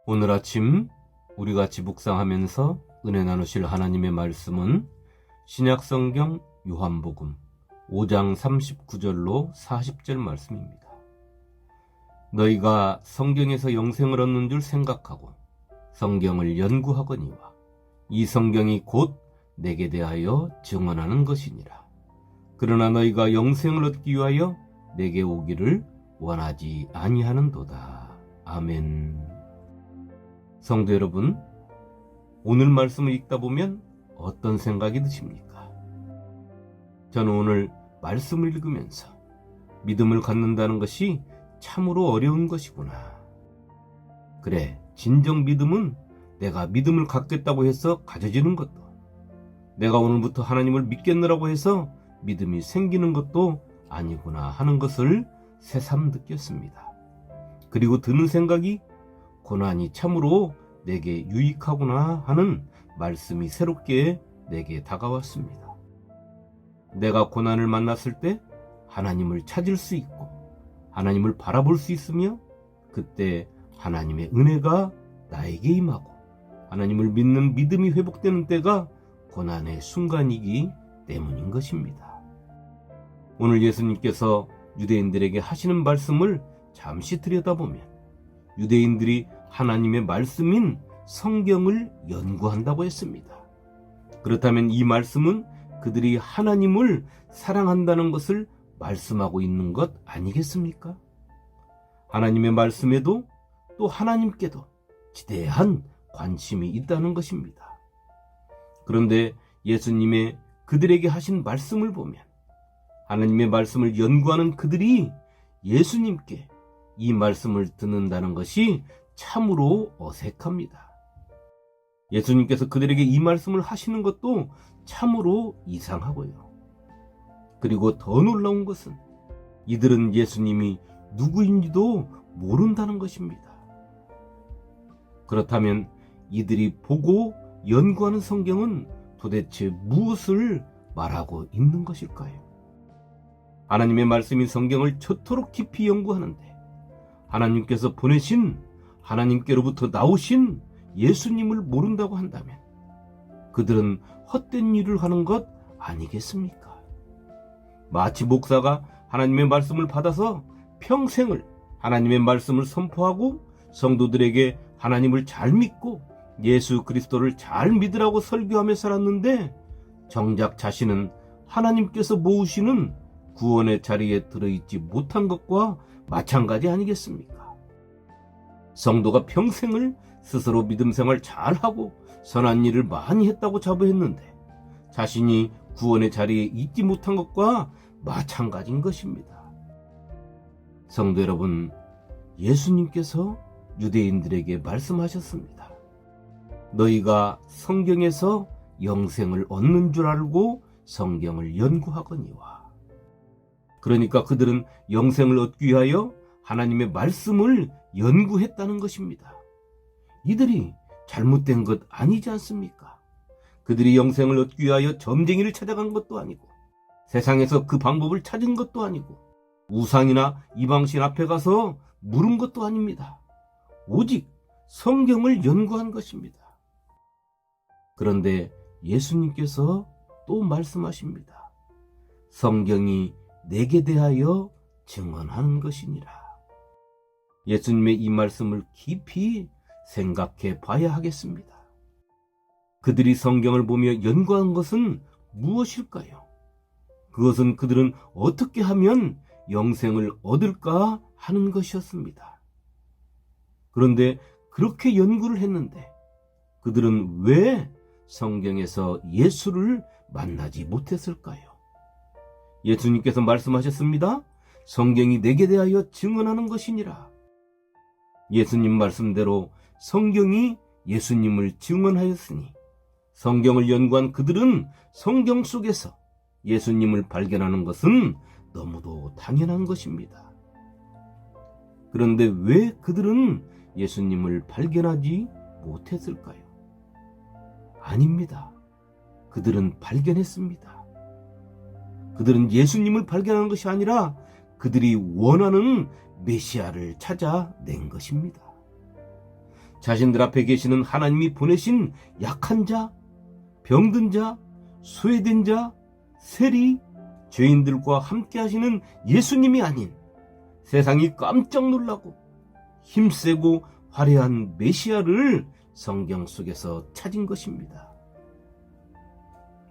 오늘 아침 우리 같이 묵상하면서 은혜 나누실 하나님의 말씀은 신약성경 요한복음 5장 39절로 40절 말씀입니다. 너희가 성경에서 영생을 얻는 줄 생각하고 성경을 연구하거니와 이 성경이 곧 내게 대하여 증언하는 것이니라. 그러나 너희가 영생을 얻기 위하여 내게 오기를 원하지 아니하는도다. 아멘. 성도 여러분, 오늘 말씀을 읽다 보면 어떤 생각이 드십니까? 저는 오늘 말씀을 읽으면서 믿음을 갖는다는 것이 참으로 어려운 것이구나. 그래, 진정 믿음은 내가 믿음을 갖겠다고 해서 가져지는 것도, 내가 오늘부터 하나님을 믿겠노라고 해서 믿음이 생기는 것도 아니구나 하는 것을 새삼 느꼈습니다. 그리고 드는 생각이 고난이 참으로 내게 유익하구나 하는 말씀이 새롭게 내게 다가왔습니다. 내가 고난을 만났을 때 하나님을 찾을 수 있고 하나님을 바라볼 수 있으며 그때 하나님의 은혜가 나에게 임하고 하나님을 믿는 믿음이 회복되는 때가 고난의 순간이기 때문인 것입니다. 오늘 예수님께서 유대인들에게 하시는 말씀을 잠시 들여다보면 유대인들이 하나님의 말씀인 성경을 연구한다고 했습니다. 그렇다면 이 말씀은 그들이 하나님을 사랑한다는 것을 말씀하고 있는 것 아니겠습니까? 하나님의 말씀에도 또 하나님께도 지대한 관심이 있다는 것입니다. 그런데 예수님의 그들에게 하신 말씀을 보면 하나님의 말씀을 연구하는 그들이 예수님께 이 말씀을 듣는다는 것이 참으로 어색합니다. 예수님께서 그들에게 이 말씀을 하시는 것도 참으로 이상하고요. 그리고 더 놀라운 것은 이들은 예수님이 누구인지도 모른다는 것입니다. 그렇다면 이들이 보고 연구하는 성경은 도대체 무엇을 말하고 있는 것일까요? 하나님의 말씀인 성경을 저토록 깊이 연구하는데 하나님께서 보내신 하나님께로부터 나오신 예수님을 모른다고 한다면 그들은 헛된 일을 하는 것 아니겠습니까? 마치 목사가 하나님의 말씀을 받아서 평생을 하나님의 말씀을 선포하고 성도들에게 하나님을 잘 믿고 예수 그리스도를 잘 믿으라고 설교하며 살았는데 정작 자신은 하나님께서 모으시는 구원의 자리에 들어있지 못한 것과 마찬가지 아니겠습니까? 성도가 평생을 스스로 믿음 생활 잘하고 선한 일을 많이 했다고 자부했는데 자신이 구원의 자리에 있지 못한 것과 마찬가지인 것입니다. 성도 여러분, 예수님께서 유대인들에게 말씀하셨습니다. 너희가 성경에서 영생을 얻는 줄 알고 성경을 연구하거니와. 그러니까 그들은 영생을 얻기 위하여 하나님의 말씀을 연구했다는 것입니다. 이들이 잘못된 것 아니지 않습니까? 그들이 영생을 얻기 위하여 점쟁이를 찾아간 것도 아니고 세상에서 그 방법을 찾은 것도 아니고 우상이나 이방신 앞에 가서 물은 것도 아닙니다. 오직 성경을 연구한 것입니다. 그런데 예수님께서 또 말씀하십니다. 성경이 내게 대하여 증언하는 것이니라. 예수님의 이 말씀을 깊이 생각해 봐야 하겠습니다. 그들이 성경을 보며 연구한 것은 무엇일까요? 그것은 그들은 어떻게 하면 영생을 얻을까 하는 것이었습니다. 그런데 그렇게 연구를 했는데 그들은 왜 성경에서 예수를 만나지 못했을까요? 예수님께서 말씀하셨습니다. 성경이 내게 대하여 증언하는 것이니라. 예수님 말씀대로 성경이 예수님을 증언하였으니 성경을 연구한 그들은 성경 속에서 예수님을 발견하는 것은 너무도 당연한 것입니다. 그런데 왜 그들은 예수님을 발견하지 못했을까요? 아닙니다. 그들은 발견했습니다. 그들은 예수님을 발견한 것이 아니라 그들이 원하는 메시아를 찾아낸 것입니다. 자신들 앞에 계시는 하나님이 보내신 약한 자, 병든 자, 소외된 자, 세리, 죄인들과 함께 하시는 예수님이 아닌 세상이 깜짝 놀라고 힘세고 화려한 메시아를 성경 속에서 찾은 것입니다.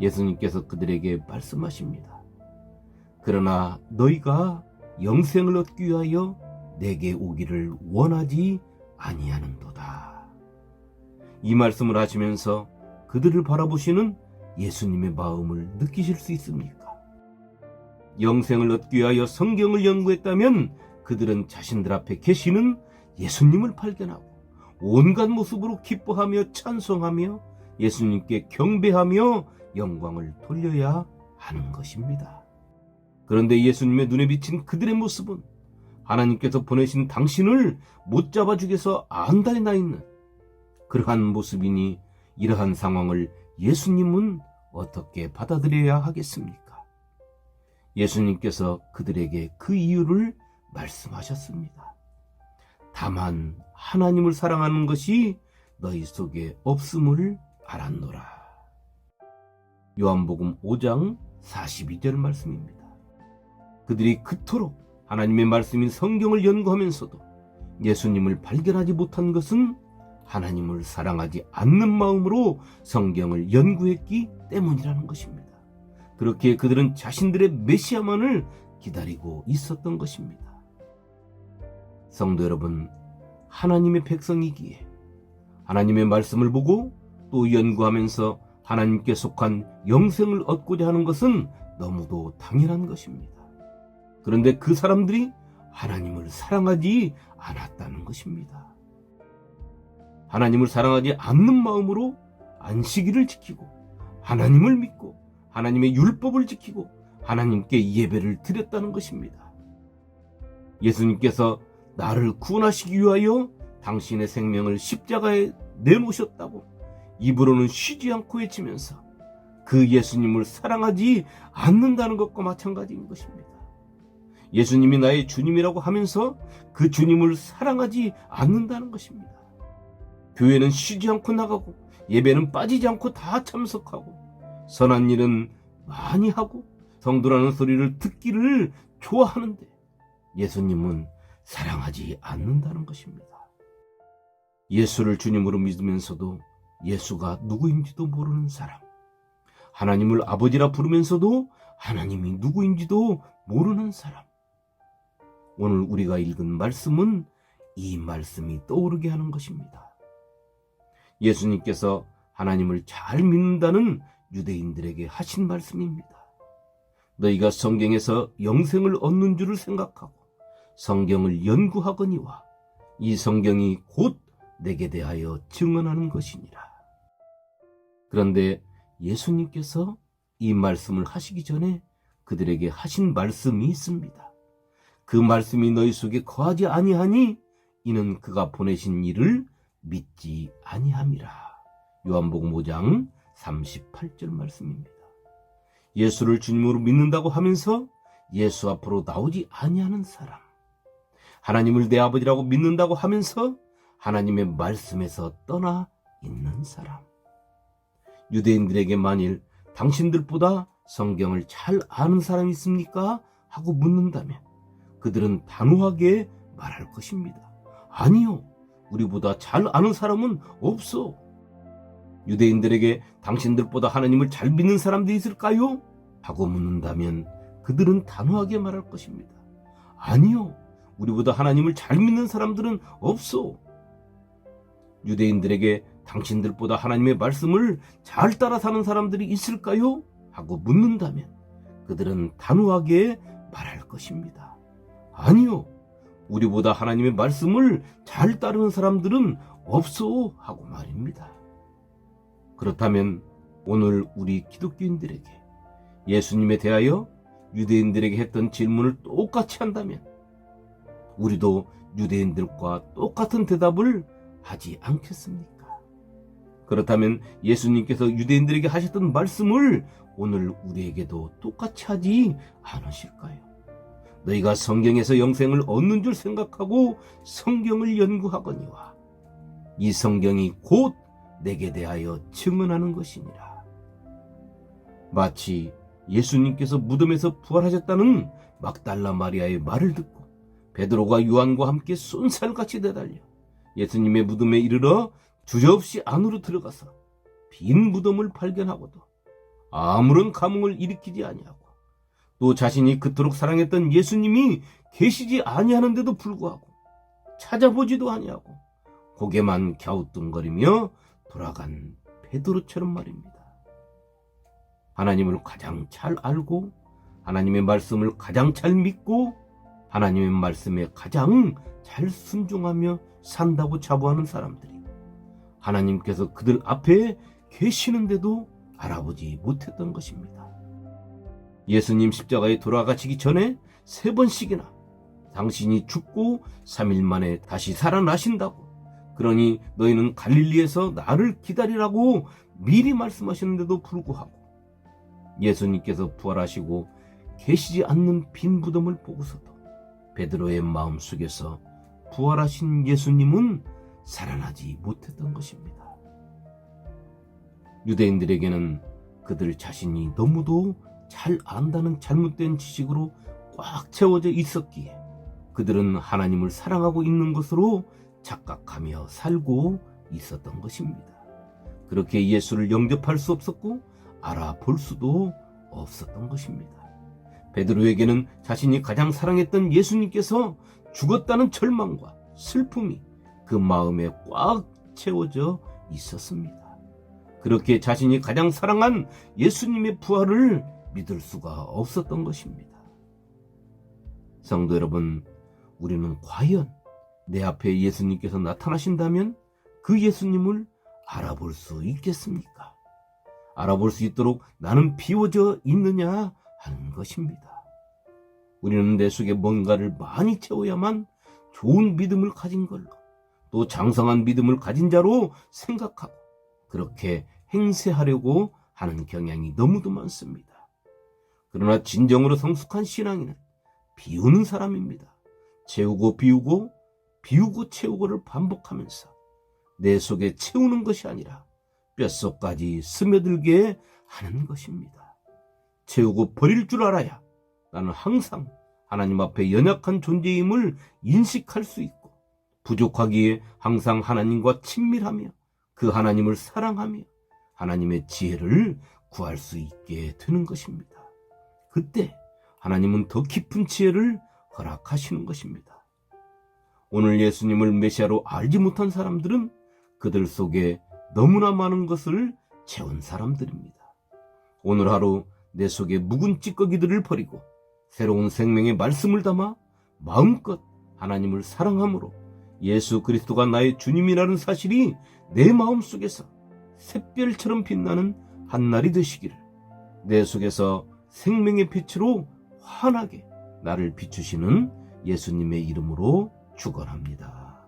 예수님께서 그들에게 말씀하십니다. 그러나 너희가 영생을 얻기 위하여 내게 오기를 원하지 아니하는도다. 이 말씀을 하시면서 그들을 바라보시는 예수님의 마음을 느끼실 수 있습니까? 영생을 얻기 위하여 성경을 연구했다면 그들은 자신들 앞에 계시는 예수님을 발견하고 온갖 모습으로 기뻐하며 찬송하며 예수님께 경배하며 영광을 돌려야 하는 것입니다. 그런데 예수님의 눈에 비친 그들의 모습은 하나님께서 보내신 당신을 못 잡아 죽여서 안달이 나 있는 그러한 모습이니 이러한 상황을 예수님은 어떻게 받아들여야 하겠습니까? 예수님께서 그들에게 그 이유를 말씀하셨습니다. 다만 하나님을 사랑하는 것이 너희 속에 없음을 알았노라. 요한복음 5장 42절 말씀입니다. 그들이 그토록 하나님의 말씀인 성경을 연구하면서도 예수님을 발견하지 못한 것은 하나님을 사랑하지 않는 마음으로 성경을 연구했기 때문이라는 것입니다. 그렇게 그들은 자신들의 메시아만을 기다리고 있었던 것입니다. 성도 여러분, 하나님의 백성이기에 하나님의 말씀을 보고 또 연구하면서 하나님께 속한 영생을 얻고자 하는 것은 너무도 당연한 것입니다. 그런데 그 사람들이 하나님을 사랑하지 않았다는 것입니다. 하나님을 사랑하지 않는 마음으로 안식일을 지키고 하나님을 믿고 하나님의 율법을 지키고 하나님께 예배를 드렸다는 것입니다. 예수님께서 나를 구원하시기 위하여 당신의 생명을 십자가에 내놓으셨다고 입으로는 쉬지 않고 외치면서 그 예수님을 사랑하지 않는다는 것과 마찬가지인 것입니다. 예수님이 나의 주님이라고 하면서 그 주님을 사랑하지 않는다는 것입니다. 교회는 쉬지 않고 나가고 예배는 빠지지 않고 다 참석하고 선한 일은 많이 하고 성도라는 소리를 듣기를 좋아하는데 예수님은 사랑하지 않는다는 것입니다. 예수를 주님으로 믿으면서도 예수가 누구인지도 모르는 사람, 하나님을 아버지라 부르면서도 하나님이 누구인지도 모르는 사람. 오늘 우리가 읽은 말씀은 이 말씀이 떠오르게 하는 것입니다. 예수님께서 하나님을 잘 믿는다는 유대인들에게 하신 말씀입니다. 너희가 성경에서 영생을 얻는 줄을 생각하고 성경을 연구하거니와 이 성경이 곧 내게 대하여 증언하는 것이니라. 그런데 예수님께서 이 말씀을 하시기 전에 그들에게 하신 말씀이 있습니다. 그 말씀이 너희 속에 거하지 아니하니 이는 그가 보내신 이를 믿지 아니함이라. 요한복음 5장 38절 말씀입니다. 예수를 주님으로 믿는다고 하면서 예수 앞으로 나오지 아니하는 사람, 하나님을 내 아버지라고 믿는다고 하면서 하나님의 말씀에서 떠나 있는 사람. 유대인들에게 만일 당신들보다 성경을 잘 아는 사람이 있습니까? 하고 묻는다면 그들은 단호하게 말할 것입니다. 아니요, 우리보다 잘 아는 사람은 없어. 유대인들에게 당신들보다 하나님을 잘 믿는 사람들이 있을까요? 하고 묻는다면 그들은 단호하게 말할 것입니다. 아니요, 우리보다 하나님을 잘 믿는 사람들은 없어. 유대인들에게 당신들보다 하나님의 말씀을 잘 따라 사는 사람들이 있을까요? 하고 묻는다면 그들은 단호하게 말할 것입니다. 아니요, 우리보다 하나님의 말씀을 잘 따르는 사람들은 없어 하고 말입니다. 그렇다면 오늘 우리 기독교인들에게 예수님에 대하여 유대인들에게 했던 질문을 똑같이 한다면 우리도 유대인들과 똑같은 대답을 하지 않겠습니까? 그렇다면 예수님께서 유대인들에게 하셨던 말씀을 오늘 우리에게도 똑같이 하지 않으실까요? 너희가 성경에서 영생을 얻는 줄 생각하고 성경을 연구하거니와 이 성경이 곧 내게 대하여 증언하는 것이니라. 마치 예수님께서 무덤에서 부활하셨다는 막달라 마리아의 말을 듣고 베드로가 요한과 함께 쏜살같이 내달려 예수님의 무덤에 이르러 주저없이 안으로 들어가서 빈 무덤을 발견하고도 아무런 감흥을 일으키지 아니하고 또 자신이 그토록 사랑했던 예수님이 계시지 아니하는데도 불구하고 찾아보지도 아니하고 고개만 갸우뚱거리며 돌아간 베드로처럼 말입니다. 하나님을 가장 잘 알고 하나님의 말씀을 가장 잘 믿고 하나님의 말씀에 가장 잘 순종하며 산다고 자부하는 사람들이 하나님께서 그들 앞에 계시는데도 알아보지 못했던 것입니다. 예수님 십자가에 돌아가시기 전에 3번씩이나 당신이 죽고 3일 만에 다시 살아나신다고, 그러니 너희는 갈릴리에서 나를 기다리라고 미리 말씀하셨는데도 불구하고 예수님께서 부활하시고 계시지 않는 빈 무덤을 보고서도 베드로의 마음속에서 부활하신 예수님은 살아나지 못했던 것입니다. 유대인들에게는 그들 자신이 너무도 잘 안다는 잘못된 지식으로 꽉 채워져 있었기에 그들은 하나님을 사랑하고 있는 것으로 착각하며 살고 있었던 것입니다. 그렇게 예수를 영접할 수 없었고 알아볼 수도 없었던 것입니다. 베드로에게는 자신이 가장 사랑했던 예수님께서 죽었다는 절망과 슬픔이 그 마음에 꽉 채워져 있었습니다. 그렇게 자신이 가장 사랑한 예수님의 부활을 믿을 수가 없었던 것입니다. 성도 여러분, 우리는 과연 내 앞에 예수님께서 나타나신다면 그 예수님을 알아볼 수 있겠습니까? 알아볼 수 있도록 나는 비워져 있느냐 하는 것입니다. 우리는 내 속에 뭔가를 많이 채워야만 좋은 믿음을 가진 걸로, 또 장성한 믿음을 가진 자로 생각하고 그렇게 행세하려고 하는 경향이 너무도 많습니다. 그러나 진정으로 성숙한 신앙인은 비우는 사람입니다. 채우고 비우고 비우고 채우고를 반복하면서 내 속에 채우는 것이 아니라 뼛속까지 스며들게 하는 것입니다. 채우고 버릴 줄 알아야 나는 항상 하나님 앞에 연약한 존재임을 인식할 수 있고, 부족하기에 항상 하나님과 친밀하며 그 하나님을 사랑하며 하나님의 지혜를 구할 수 있게 되는 것입니다. 그때 하나님은 더 깊은 지혜를 허락하시는 것입니다. 오늘 예수님을 메시아로 알지 못한 사람들은 그들 속에 너무나 많은 것을 채운 사람들입니다. 오늘 하루 내 속에 묵은 찌꺼기들을 버리고 새로운 생명의 말씀을 담아 마음껏 하나님을 사랑함으로 예수 그리스도가 나의 주님이라는 사실이 내 마음속에서 샛별처럼 빛나는 한날이 되시기를, 내 속에서 생명의 빛으로 환하게 나를 비추시는 예수님의 이름으로 축원합니다.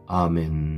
아멘.